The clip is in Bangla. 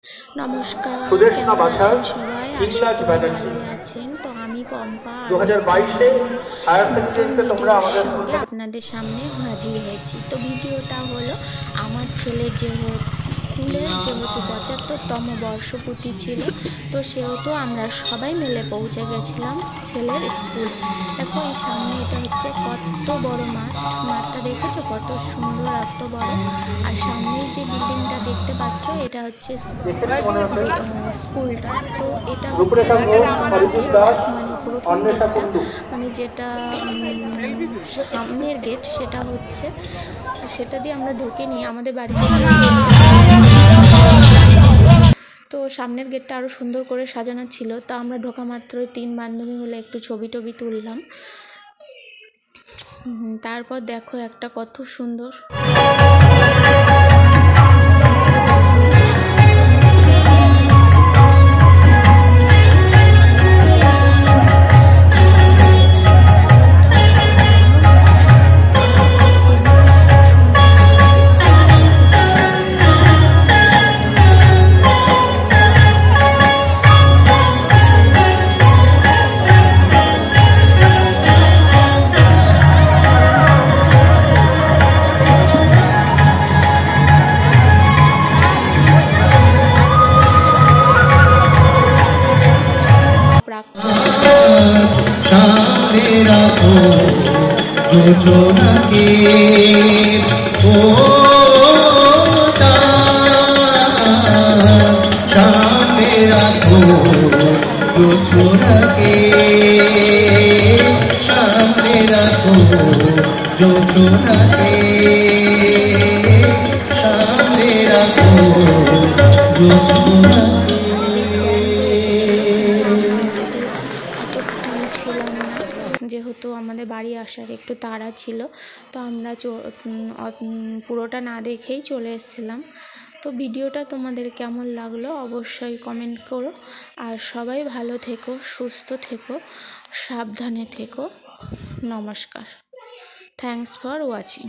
নমস্কার, সুদেষ্ণা কেমন বাছার আছেন সবাই? আশা ইংরাজ করি ব্যানার্জি ভালোই আছেন। তো আমি পম্পা আরও একটা 2022-এ হায়ার নতুন সেকেন্ডারিতে তোমরা ভিডিওর আমাদের স্কুল সঙ্গে থেকে আপনাদের সামনে হাজির হয়েছি। তো ভিডিওটা হলো আমার ছেলের স্কুলের যেহেতু 75তম বর্ষপূর্তি ছিল, তো সেহেতু আমরা সবাই মিলে পৌঁছে গেছিলাম ছেলের স্কুল। দেখো এই সামনে এটা হচ্ছে কত বড় মাঠটা দেখেছো কত সুন্দর, এত বড়। আর সামনেই যে বিল্ডিংটা দেখতে পাচ্ছ এটা হচ্ছে দেখেছি মনে হচ্ছে স্কুলটা। তো এটা হচ্ছে রূপরেখা ঘোষ, হরিপুর গেট, দাস, মানে প্রথম অন্বেষা গেটটা, কুণ্ডু। মানে যেটা সামনের গেট সেটা হচ্ছে, সেটা দিয়ে আমরা ঢুকে নিয়ে আমাদের বাড়ি থেকে তো সামনের গেটটা আরও সুন্দর করে সাজানো ছিল। তো আমরা ঢোকা মাত্রই 3 বান্ধবী মিলে একটু ছবি টবি তুললাম। তারপর দেখো একটা কত সুন্দর सामने रखो जोजोना के ओ सामने रखो जोजोना के सामने रखो जोजोना के सामने रखो जोजोना অতক্ষণ ছিলাম না, যেহেতু আমাদের বাড়ি আসার একটু তাড়া ছিল। তো আমরা পুরোটা না দেখেই চলে এসেছিলাম। তো ভিডিওটা তোমাদের কেমন লাগলো অবশ্যই কমেন্ট করো। আর সবাই ভালো থেকো, সুস্থ থেকো, সাবধানে থেকো। নমস্কার, থ্যাংকস ফর ওয়াচিং।